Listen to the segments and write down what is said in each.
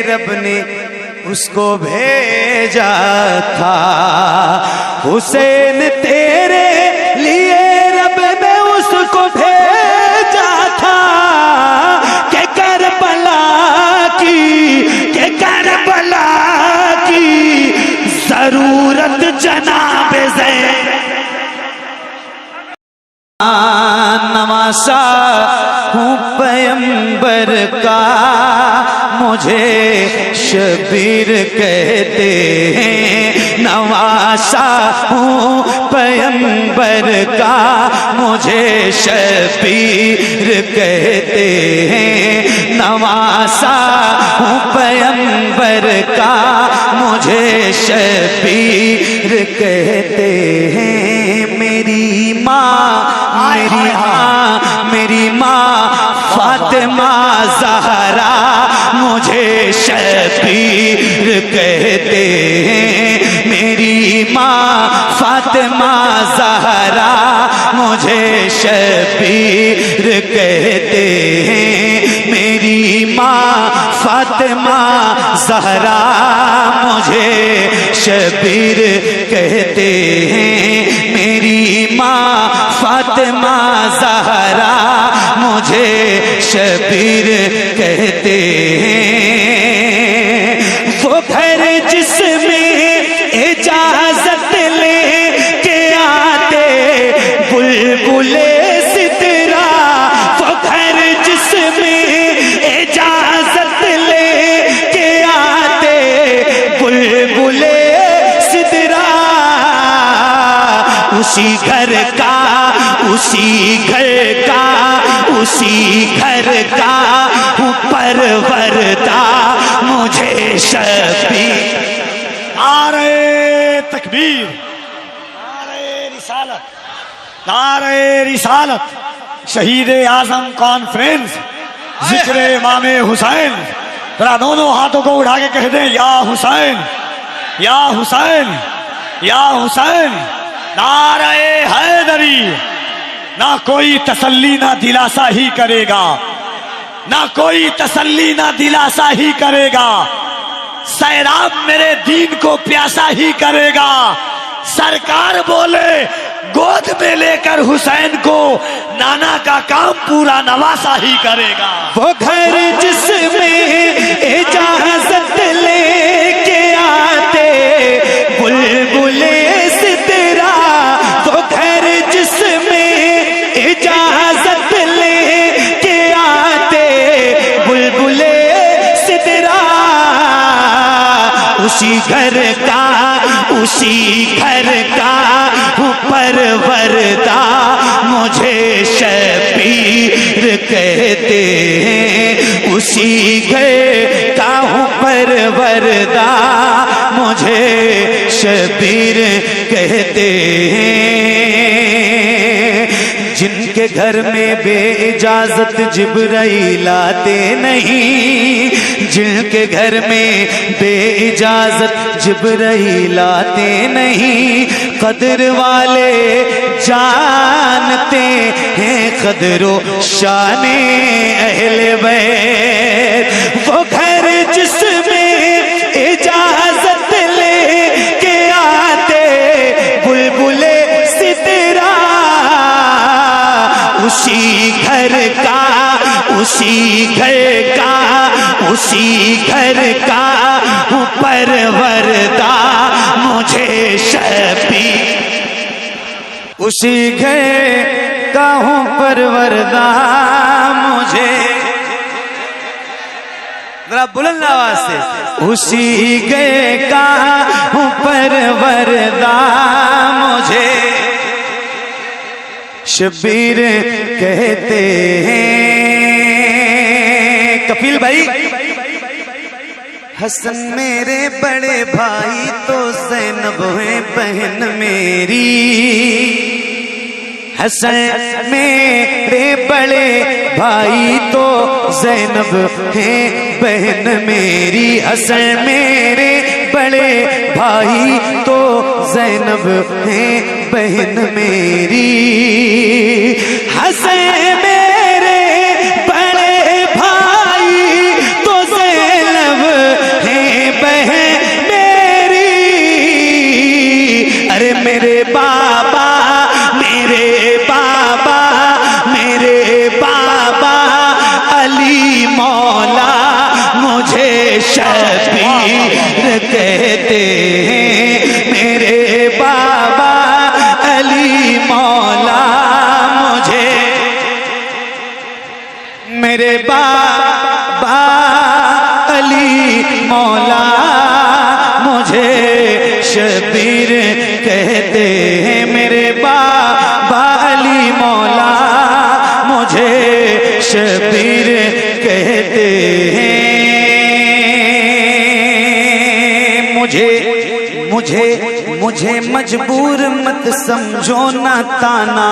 رب نے اس کو بھیجا تھا، حسین تیرے لیے رب نے اس کو بھیجا تھا کہ کربلا کی ضرورت جناب زین نواسا ہوں پیمبر کا، مجھے شبیر کہتے ہیں، نواسا ہوں پیمبر کا، مجھے شبیر کہتے ہیں، نواسا ہوں پیمبر کا، مجھے شبیر کہتے ہیں۔ میری ماں فاطمہ زہرا مجھے شبیر کہتے ہیں، میری ماں فاطمہ زہرا مجھے شبیر کہتے ہیں، میری ماں فاطمہ زہرا مجھے شبیر کہتے ہیں، میری ماں فاطمہ زہرا مجھے شبیر کہتے ہیں۔ وہ گھر جس میں اجازت لے کے آتے بلبلے سدرا، وہ گھر جس میں اجازت لے کے آتے بلبلے سدرا، اسی گھر کا ہوں پروردہ مجھے شبیر۔ نعرہ تکبیر، نعرہ رسالت، نعرہ رسالت، شہید اعظم کانفرنس، ذکر امام حسین۔ ذرا دونوں ہاتھوں کو اٹھا کے کہہ دیں یا حسین یا حسین یا حسین۔ نعرہ حیدری۔ نہ کوئی تسلی نہ دلاسا ہی کرے گا، نہ کوئی تسلی نہ دلاسا ہی کرے گا، سیراب میرے دین کو پیاسا ہی کرے گا۔ سرکار بولے گود میں لے کر حسین کو نانا کا کام پورا نواسا ہی کرے گا۔ وہ گھر جس میں اجازت لے کے آتے بلبلے سدرا، وہ گھر جس میں اجازت لے کے آتے بلبلے سدرا، اسی گھر کا ہوں پروردہ مجھے شبیر کہتے ہیں، اسی گھر کا ہوں پروردہ مجھے شبیر کہتے ہیں۔ جن کے گھر میں بے اجازت جبرائیل آتے نہیں، جن کے گھر میں بے اجازت جبرائیل آتے نہیں، قدر والے جانتے ہیں قدر و شان اہل بیت۔ وہ گھر جس میں اجازت لے کے آتے بلبلے سدرا، اسی گھر کا ہوں پروردہ مجھے شبیر، اسی گھر کا ہوں پروردہ مجھے، ذرا بلند آواز سے، اسی گھر کا ہوں پروردہ مجھے شبیر کہتے ہیں۔ کفیل بھائی، حسن میرے بڑے بھائی تو زینب ہے بہن میری، حسن میرے بڑے بھائی تو زینب ہے بہن میری، حسن میرے بڑے بھائی تو زینب ہے بہن میری، حسن میرے بڑے بھائی تو زینب شبیر کہتے ہیں میرے بابا علی مولا مجھے، میرے بابا علی مولا مجھے شبیر کہتے ہیں، میرے بابا علی مولا مجھے شبیر کہتے ہیں۔ مجھے مجبور مت سمجھو نہ تانا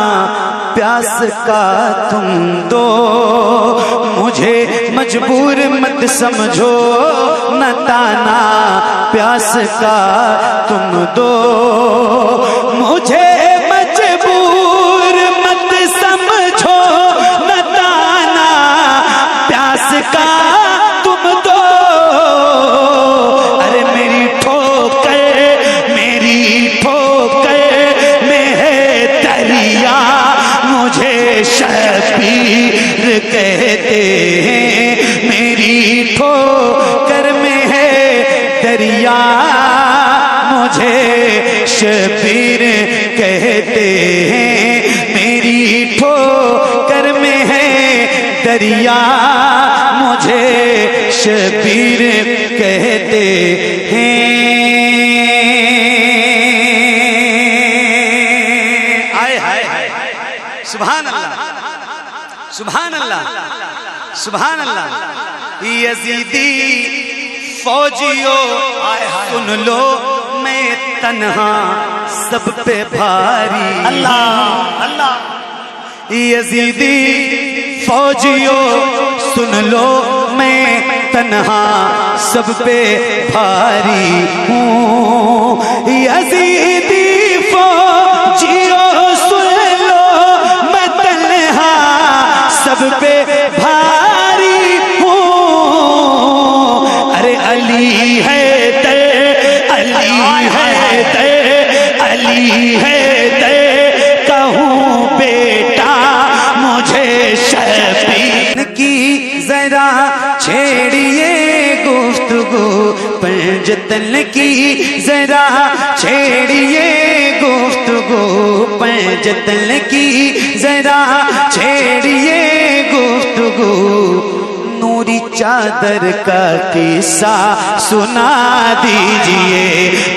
پیاس کا تم دو، مجھے مجبور مت سمجھو نہ تانا پیاس کا تم دو، مجھے مجبور مت سمجھو نہ تانا پیاس کا تم دو، ارے میری ٹھوکر میں ہے دریا مجھے شبیر کہتے ہیں، میری ٹھوکر میں ہے دریا مجھے شبیر کہتے ہیں، میری ٹھوکر میں ہے دریا مجھے شبیر کہتے ہیں۔ سبحان اللہ سبحان اللہ سبحان اللہ۔ یزیدی فوجیوں سن لو میں تنہا سب پہ بھاری، اللہ اللہ۔ یزیدی فوجیوں سن لو میں تنہا سب پہ بھاری ہوں، یزیدی فوجیوں سب پہ بھاری ہوں، ارے علی ہے تے علی ہے تے علی ہے تے کہوں بیٹا مجھے شبیر کی ذرا چھیڑیے گفتگو، پنجتن کی ذرا چھیڑیے گفتگو، پنجتن کی ذرا چھیڑیے گفتگو، نوری چادر کا قصہ سنا دیجئے،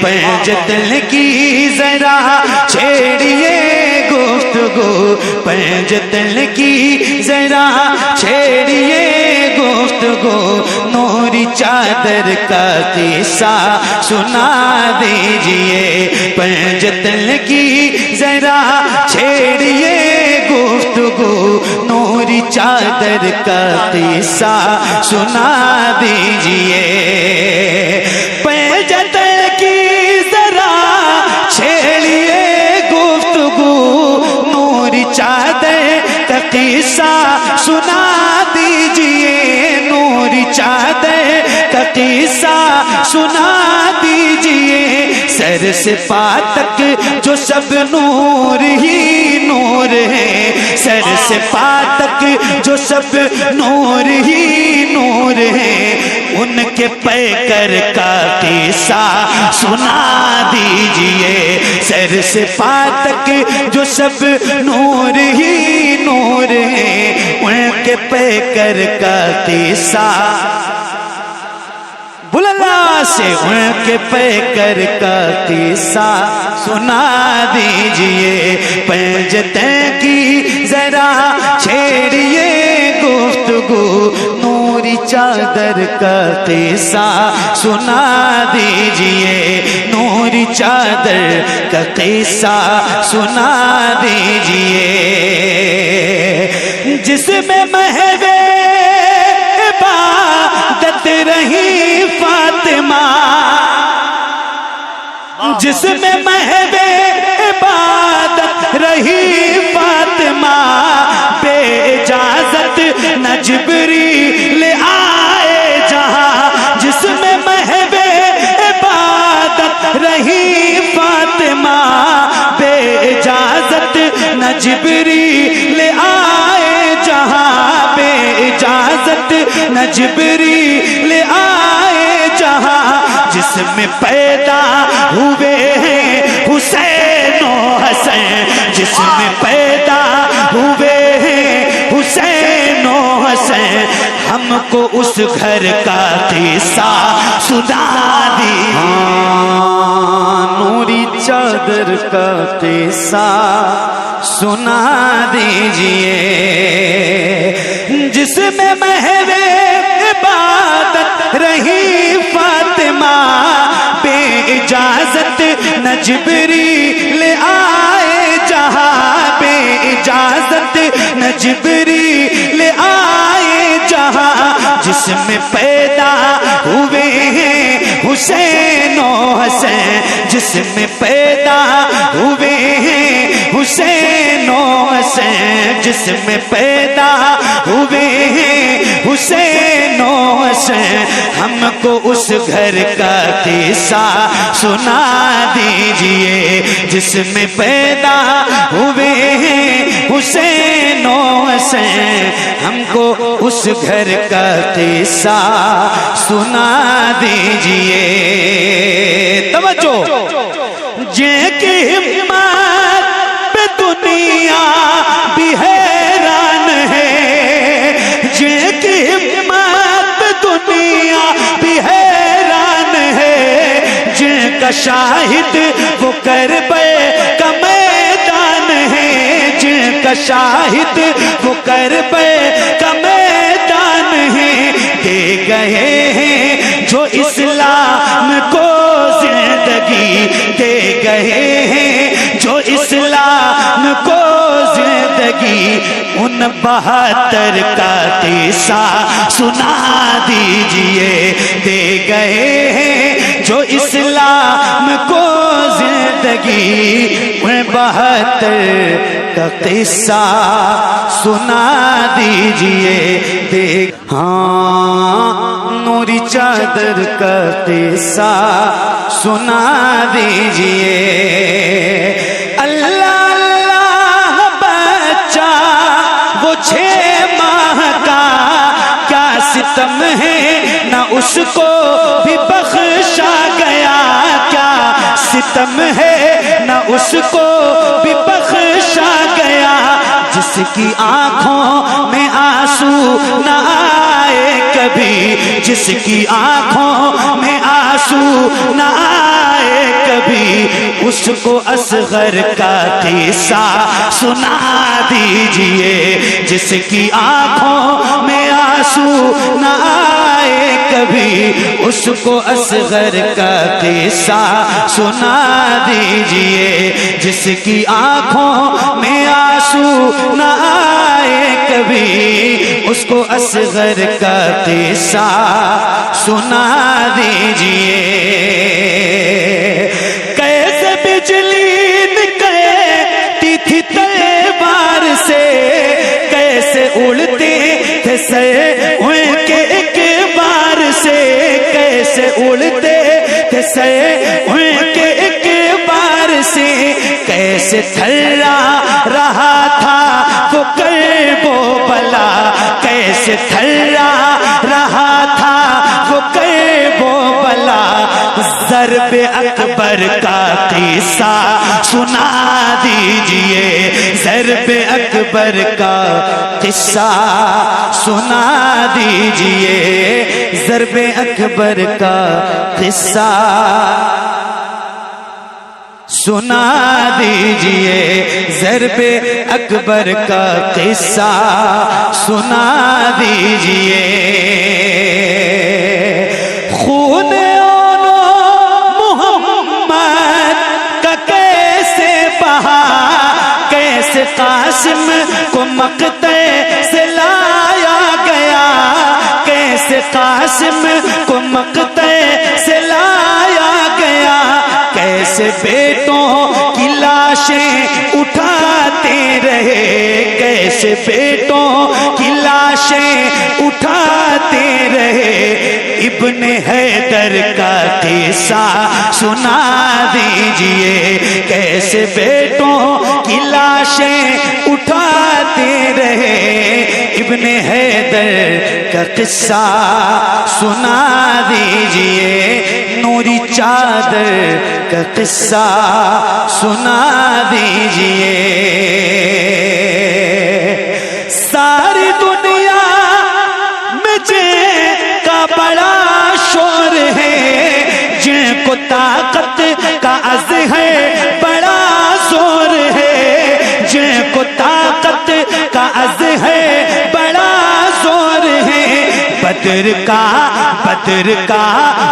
پنجتن کی ذرا چھیڑیے گفتگو، پنجتن کی ذرا چھیڑیے گفتگو، نوری چادر کا قصہ سنا دیجئے، پنجتن کی ذرا چھیڑیے گفتگو، نوری چادر کا قصہ سنا دیجئے، پنجتن کی ذرا چھیڑیے گفتگو، نوری چادر کا قصہ سنا دیجئے، نوری چادر کا قصہ سنا دیجئے، سر سے پا تک جو سب نور ہی نور ہے، سر سے پا تک جو سب نور ہی نور ہے، ان کے پیکر کا قصہ سنا دیجئے، سر سے پا تک جو سب نور ہی نور ہے، ان کے پیکر کا قصہ بللا سے ان کے پیکر کا قصہ سنا دیجئے، پنجتن کی ذرا چھیڑیے گفتگو، نوری چادر کا قصہ سنا دیجئے، نوری چادر کا قصہ سنا دیجئے، جس میں محو عبادت رہی فاطمہ، جس میں محو عبادت رہی فاطمہ، بے اجازت نہ جبریل آئے جہاں، جس میں محو عبادت رہی فاطمہ، بے اجازت نہ جبریل آئے جہاں، بے اجازت نہ جبریل آئے میں پیدا ہوئے ہیں حسین و حسین، جس میں پیدا ہوئے ہیں حسین و حسین، ہم کو اس گھر کا قصہ سنا دیجئے، نوری چادر کا قصہ سنا دیجئے، جس میں محو عبادت رہی فاطمہ، بے اجازت نہ جبریل آئے جہاں، بے اجازت نہ جبریل آئے جہاں، جس میں پیدا ہوئے ہیں حسین و حسین، جس میں پیدا ہوئے ہیں حسین و حسین، جس میں پیدا ہوئے ہیں حسین و حسین، ہم کو اس گھر کا قصہ سنا دیجئے، جس میں پیدا ہوئے ہیں حسین و حسین، ہم کو اس گھر کا قصہ سنا دیجئے۔ توجہ، جن کی ہمت پہ دنیا بھی حیران ہے، جن کی ہمت پہ دنیا بھی حیران ہے، جن کا شاہد وہ کربلا کا میدان ہے، جن کا شاہد وہ کربلا کا میدان ہے، دے گئے ہیں جو اسلام کو زندگی، دے گئے ہیں جو اسلام کو زندگی، ان 72 کا قصہ سنا دیجئے، دے گئے ہیں جو اسلام کو زندگی، ان 72 کا قصہ سنا دیجئے، ہاں نوری چادر کا قصہ سنا دیجئے۔ اللہ اللہ بچہ وہ 6 ماہ کا کیا ستم ہے، نہ اس کو بھی بخشا گیا، کیا ستم ہے نہ اس کو بھی بخشا گیا، جس کی آنکھوں میں آنسو نہ آئے کبھی، جس کی آنکھوں میں آنسو نہ آئے کبھی، اس کو اصغر کا قصہ سنا دیجئے، جس کی آنکھوں میں آنسو نہ آئے کبھی، اس کو اصغر کا قصہ سنا دیجئے، جس کی آنکھوں میں آنسو نہ آئے کبھی، اس کو اصغر کا قصہ سنا دیجئے۔ کیسے بجلی نکلتی تھی تلوار سے، کیسے اڑتے تھے سر ان کے ایک بار سے، کیسے اڑتے تھے سر ان کے ایک بار سے، کیسے تھرا رہا تھا وہ کرب و بلا، کیسے تھرا رہا تھا وہ کرب و بلا، ضرب اکبر کا قصہ سنا دیجئے، ضرب اکبر کا قصہ سنا دیجئے، ضرب اکبر کا قصہ سنا دیجئے، ضرب اکبر کا قصہ سنا دیجئے۔ خون محمد کا کیسے بہا، کیسے قاسم کو مقتل سے لایا گیا، کیسے قاسم کو مقتل سے لایا گیا، کیسے بیٹوں کی لاشیں اٹھاتے رہے، کیسے بیٹوں کی لاشیں اٹھاتے رہے، ابن حیدر کا قصہ سنا دیجئے، کیسے بیٹوں کی لاشیں اٹھاتے رہے، ابن حیدر کا قصہ سنا دیجئے۔ نوری چادر کا قصہ سنا دیجئے ساری دنیا میں جن کا بڑا شور ہے جن کو طاقت کا عز ہے بڑا زور ہے جن کو طاقت کا عز ہے بڑا زور ہے بدر کا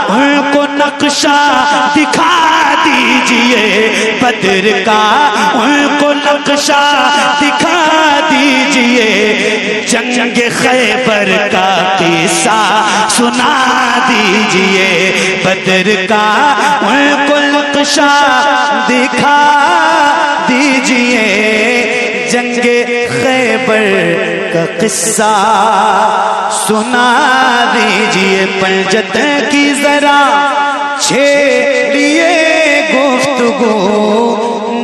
ان کو نقشہ دکھا دیجئے بدر کا ان کو نقشہ دکھا دیجئے جنگ خیبر کا قصہ سنا دیجئے بدر کا ان کو نقشہ دکھا دیجئے جنگ خیبر کا قصہ سنا دیجئے پنجت کی ذرا چھیڑیے گفتگو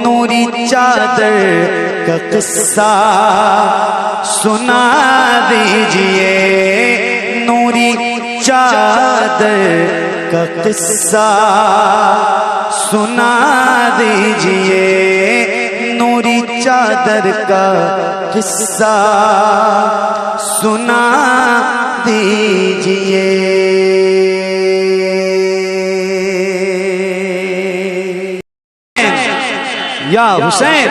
نوری چادر کا قصہ سنا دیجئے نوری چادر کا قصہ سنا دیجئے نوری چادر کا قصہ سنا دیجئے یا حسین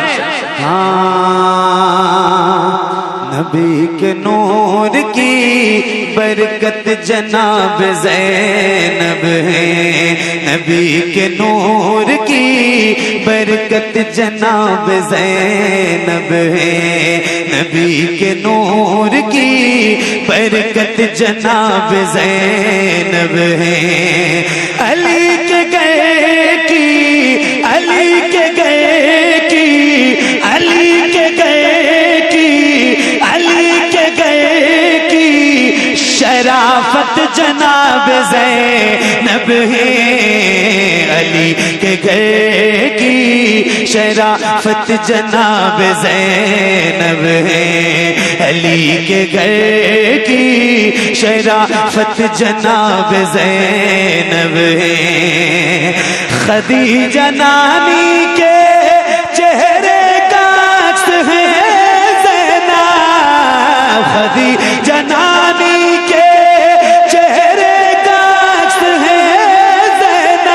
نبی کے نور کی برکت جناب زینب ہے نبی کے نور کی برکت جناب زینب ہے نبی کے نور کی برکت جناب زینب ہے علی کے گئے کی علی کے گئے کی علی کے گئے کی علی کے گئے کی شرافت جناب زینب ہے علی کے گئے کی شرافت جناب زینب ہے علی کے گئے کی شرافت جناب زینب ہے خدیجہ نانی کے چہرے کا عکس ہے زینب خدیجہ نانی کے چہرے کا عکس ہے زینب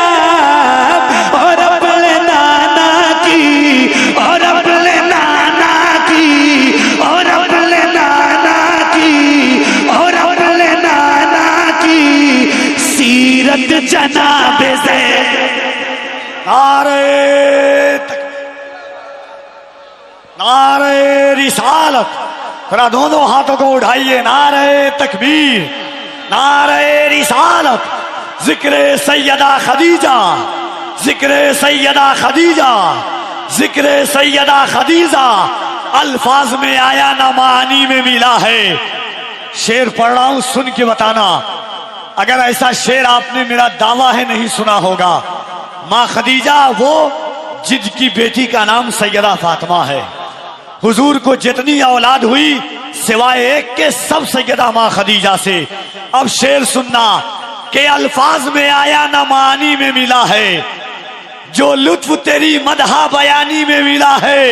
اور اپنے نانا کی اور اپنے نانا کی اور اپنے نانا کی اور اپنے نانا کی سیرت جناب زینب نعرہ رسالت ذرا دونوں ہاتھوں کو اٹھائیے نعرہ تکبیر نعرہ رسالت ذکر سیدہ خدیجہ ذکر سیدہ خدیجہ ذکر سیدہ خدیجہ الفاظ میں آیا نہ معانی میں ملا ہے شعر پڑھ رہا ہوں سن کے بتانا اگر ایسا شعر آپ نے میرا دعویٰ ہے نہیں سنا ہوگا ماں خدیجہ وہ جن کی بیٹی کا نام سیدہ فاطمہ ہے حضور کو جتنی اولاد ہوئی سوائے ایک کے سب سیدہ ماں خدیجہ سے اب شعر سننا کہ الفاظ میں آیا نہ معانی میں ملا ہے جو لطف تیری مدحہ بیانی میں ملا ہے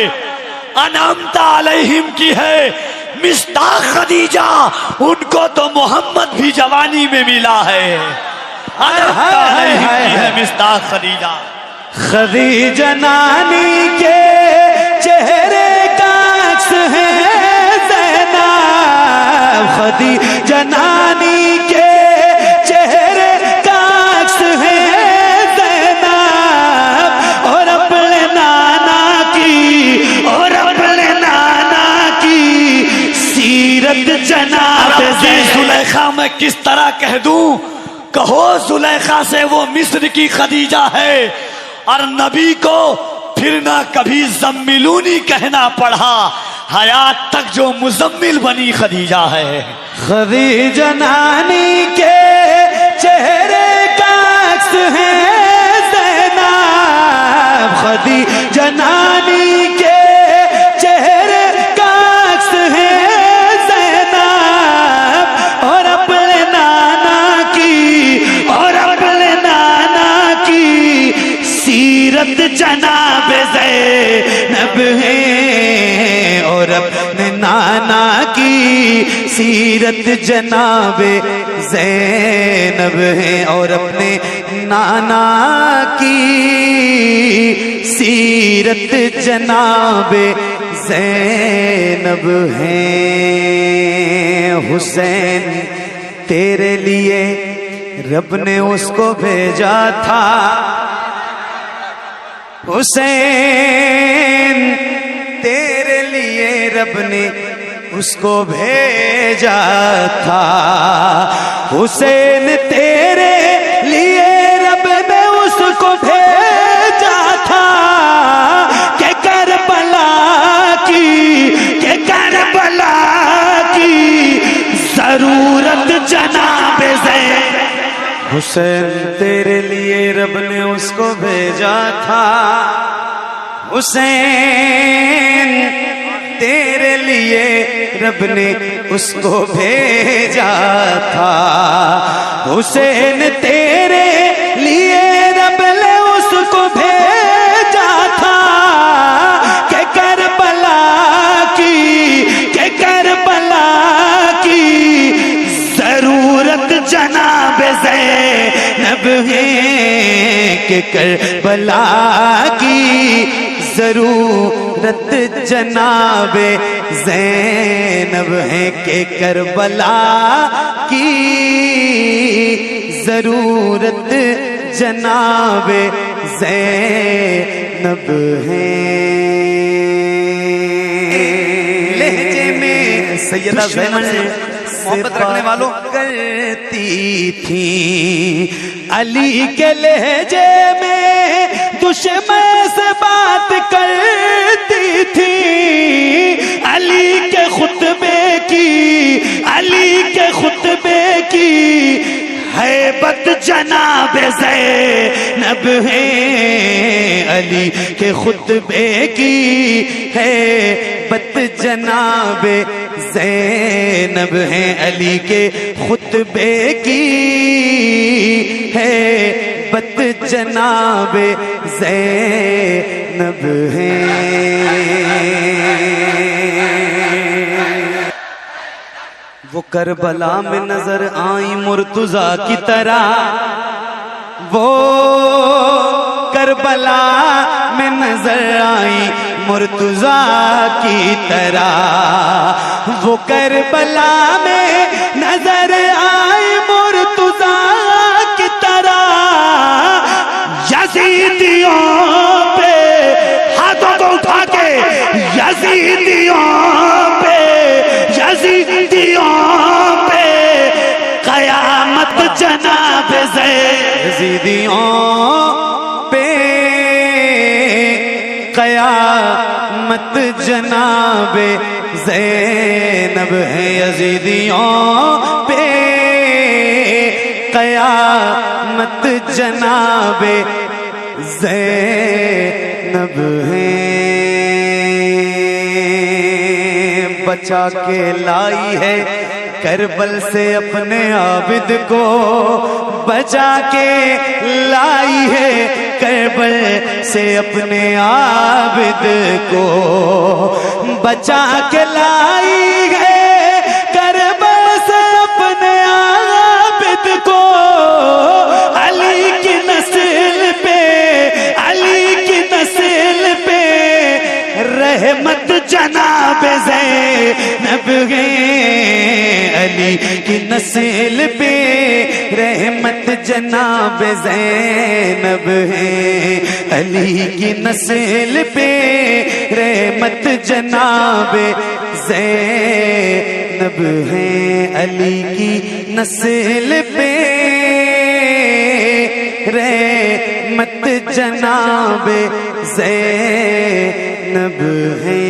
انعمت علیہم کی ہے مصداق خدیجہ ان کو تو محمد بھی جوانی میں ملا ہے انعمت علیہم کی ہے مصداق خدیجہ خدیجہ نانی کے چہرے کا عکس ہے زینب خدیجہ نانی کے چہرے کا عکس ہے زینب اور اپنے نانا کی اور اپنے نانا کی سیرت جناب زلیخا میں کس طرح کہہ دوں کہو زلیخا سے وہ مصر کی خدیجہ ہے اور نبی کو پھر نہ کبھی زملونی کہنا پڑا حیات تک جو مزمل بنی خدیجہ ہے خدیجہ نانی کے چہرے کا عکس ہے زینب خدیجہ نانی کے چہرے کا عکس ہے زینب اور اپنے نانا کی اور اپنے نانا سیرت جناب زینب ہے، اور اپنے نانا کی سیرت جناب زینب ہے، اور اپنے نانا کی سیرت جناب زینب ہے۔ حسین تیرے لیے رب نے اس کو بھیجا تھا، حسین تیرے لیے رب نے اس کو بھیجا تھا، حسین تیرے لیے رب نے اس کو بھیجا تھا، کہ کربلا کی ضرورت جناب زینب۔ حسین تیرے لیے رب نے اس کو بھیجا تھا، حسین تیرے لیے رب نے اس کو بھیجا تھا، حسین تیرے لیے رب نے اس کو بھیجا تھا، کہ کربلا کی ضرورت جناب زینب ہے، کہ کربلا کی ضرورت جناب زینب ہے، کہ کربلا کی ضرورت جناب زینب ہے۔ لہجے میں سیدہ زینب سے محبت رکھنے والوں کرتی تھی، علی کے لہجے میں دشمن سے بات کرتی تھی، علی کے خطبے کی ہیبت جناب زینب ہے، علی کے خطبے کی ہیبت جناب زینب ہے، علی کے خطبے کی ہیبت جناب زینب ہے۔ وہ کربلا میں نظر آئی مرتضیٰ کی طرح، وہ کربلا میں نظر آئی مرتضیٰ کی طرح، وہ کربلا میں نظر آئی مرتضیٰ کی طرح، یزیدیوں پہ ہاتھوں کو اٹھا کے، یزیدیوں پہ قیامت جناب یزیدیوں پہ قیامت جناب زینب ہے، یزیدیوں پہ قیامت جناب زینب ہے۔ بچا کے لائی ہے کربل سے اپنے عابد کو، بچا کے لائی ہے کربل سے اپنے عابد کو، بچا کے لائی ہے کربل سے اپنے عابد کو، علی کی نسل پہ رحمت جناب زینب ہے، علی کی نسل پہ رحمت جناب زینب ہے، علی کی نسل پہ رحمت جناب زینب ہے، علی کی نسل پہ رحمت جناب زینب ہے۔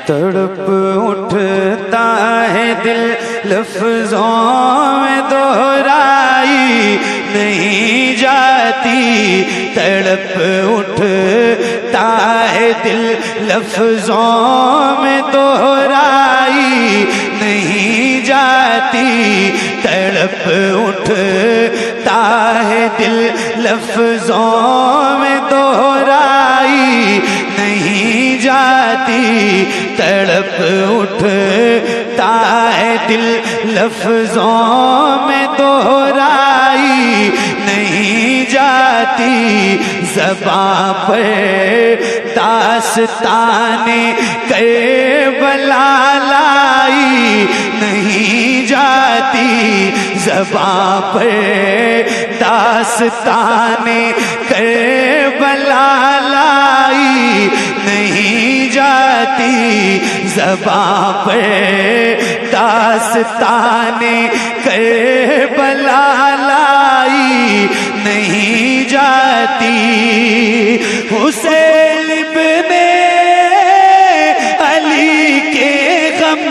تڑپ اٹھتا ہے دل لفظوں میں دہرائی نہیں جاتی، تڑپ اٹھتا ہے دل لفظوں میں دہرائی نہیں جاتی، تڑپ اٹھتا ہے دل لفظوں میں دہرائی نہیں جاتی، تڑپ اٹھتا ہے دل لفظوں میں دہرائی نہیں جاتی، زباں پر داستان کربلا لائی نہیں جاتی، زباں پر داستان کربلا لائی نہیں جاتی، زباں پر داستان کربلا لائی نہیں جاتی۔ حسین ابن علی کے غم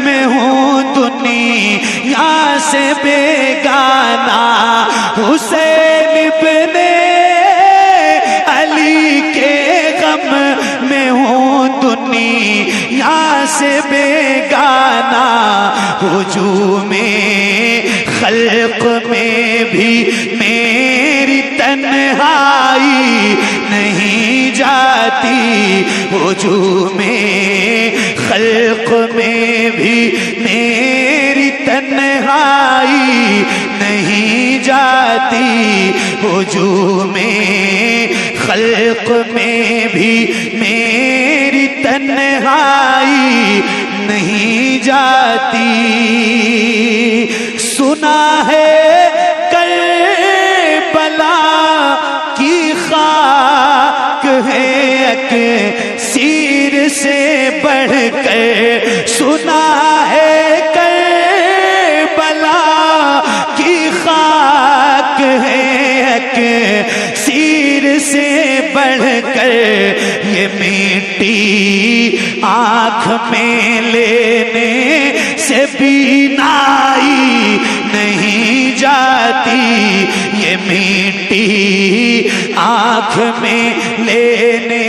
میں ہوں دنیا سے بیگانہ، حسین ابن علی کے غم میں ہوں دنیا سے بیگانہ، ہجوم خلق میں بھی میری تنہائی نہیں جاتی، ہجوم خلق میں بھی میری تنہائی نہیں جاتی، ہجوم خلق میں بھی میری تنہائی نہیں جاتی۔ سنا ہے کربلا کی خاک ہے اکسیر سے بڑھ کر، سنا ہے کربلا کی خاک ہے اکسیر سے بڑھ کر، یہ مٹی آنکھ میں لینے سے بینائی نہیں جاتی، یہ مٹی آنکھ میں لینے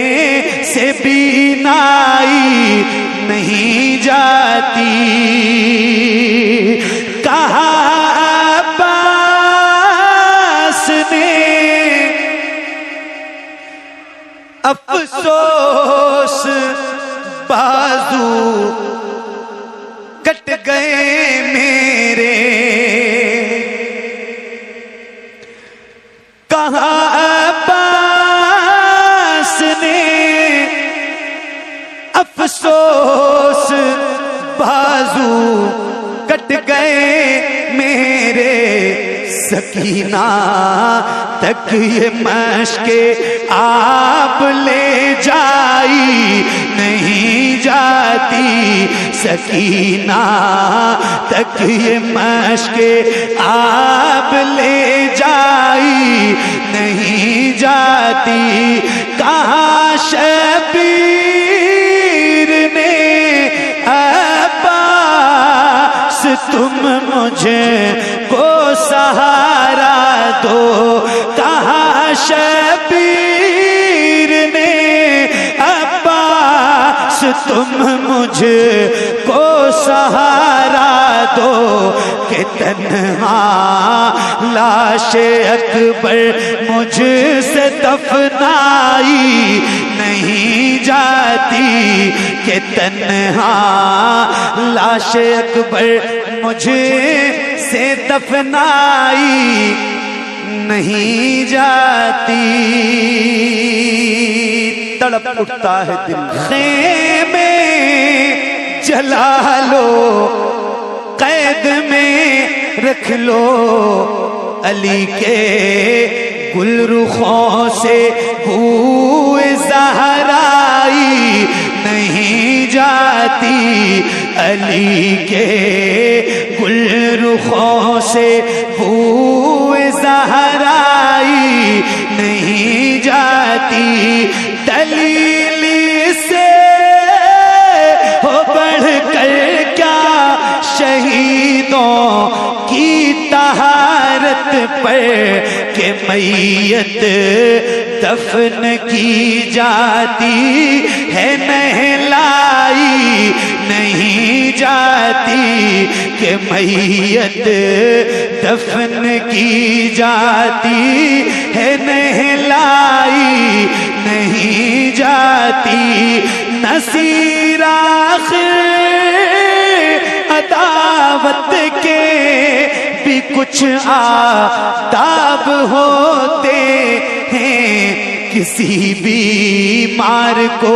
سے بینائی نہیں جاتی۔ کہا عباس نے افسوس بازو کٹ گئے میرے، کہا عباس نے افسوس بازو کٹ گئے میرے، سکینہ تک یہ مشک آپ لے جائی نہیں جاتی، سکینہ تک یہ مشک آپ لے جائی نہیں جاتی، کہاں شبیر نے عباس تم مجھے کو سہارا دو، کہاں شبیر نے عباس تم مجھے کو سہارا دو، کہ تنہا لاش اکبر مجھ سے دفنائی نہیں جاتی، کہ تنہا لاش اکبر مجھے سے دفنائی نہیں جاتی۔ تڑپ اٹھتا ہے دل، خیمے جلا لو قید میں رکھ لو، علی کے گل رخوں سے بو زہرائی نہیں جاتی، علی کے گل رخوں سے بو زہرائی نہیں جاتی، دلیل سے ہو بڑھ کر کیا شہیدوں کی طہارت پر، کہ میت دفن کی جاتی ہے نہلائی نہیں جاتی، کہ میت دفن کی جاتی ہے نہلائی نہیں جاتی نصیر آخر عداوت کے بھی کچھ آداب ہوتے ہیں کسی بیمار کو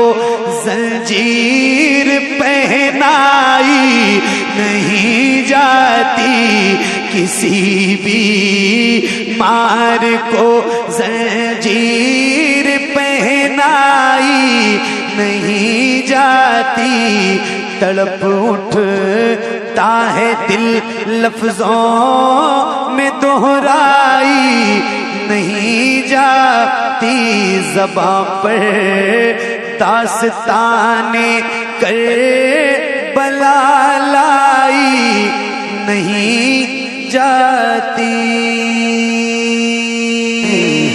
زنجیر پہنائی نہیں جاتی کسی بیمار کو زنجیر پہنائی نہیں جاتی تڑپ اٹھتا ہے دل لفظوں میں دہرائی نہیں جاتی زباں پر داستان کربلا لائی نہیں جاتی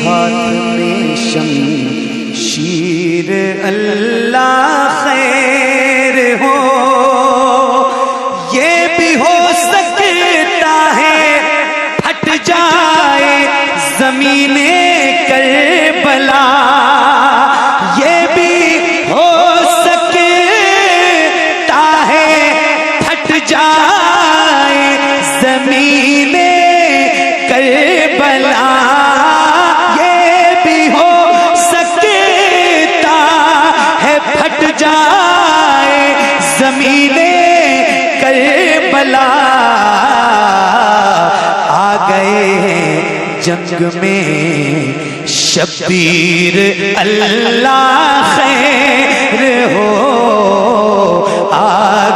ہاتھ میں شمشیر اللہ خیر ہو یہ بھی ہو سکتا ہے پھٹ جائے زمین کربلا یہ بھی ہو سکتا ہے پھٹ جائے زمین کربلا یہ بھی ہو سکتا ہے پھٹ جائے زمین کربلا آ گئے ہیں جنگ میں شبیر اللہ خیر ہو آ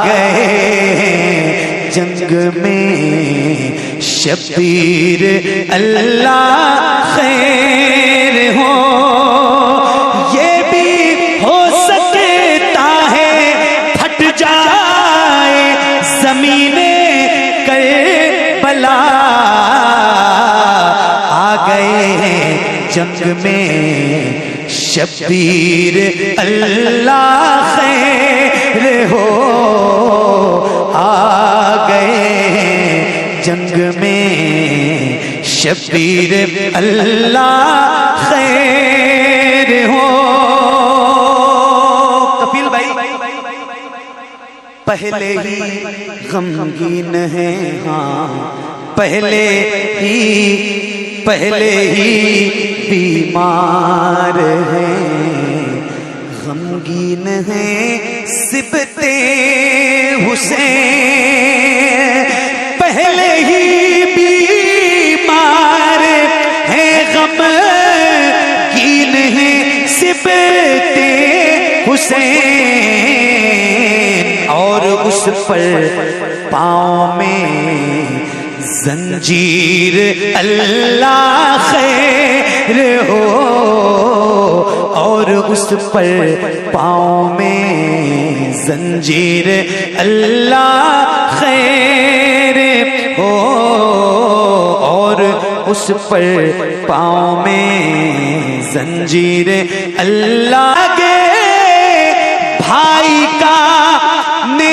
گئے ہیں جنگ میں شبیر اللہ خیر ہو یہ بھی ہو سکتا ہے پھٹ جائے زمین کربلا گئے ہیں جنگ میں شبیر اللہ خیر ہو آ گئے ہیں جنگ میں شبیر اللہ خیر ہو کفیل بھائی پہلے ہی غمگین ہے ہاں پہلے ہی بیمار ہیں غمگین ہیں سبتے حسین پہلے ہی بیمار ہیں غمگین ہیں سبتے حسین اور اس پر پاؤں میں زنجیر اللہ خیر ہو اور اس پر پاؤں میں زنجیر اللہ خیر ہو اور اس پر پاؤں میں زنجیر اللہ کے بھائی کا نے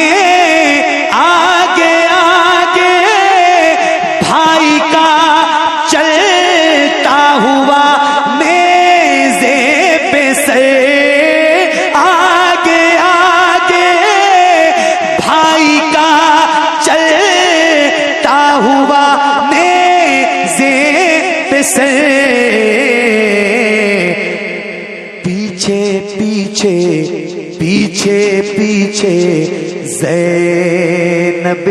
پیچھے زینب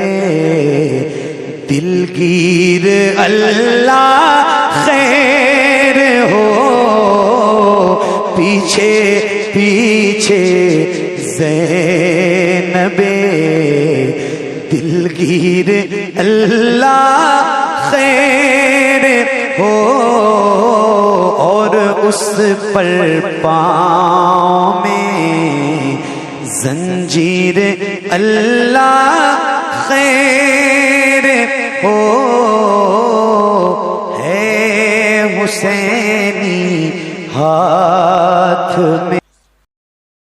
دلگیر اللہ خیر ہو پیچھے زینب دلگیر اللہ خیر ہو اور اس پر پاؤں میں زنجیر اللہ خیر ہو ہے حسینی ہاتھ میں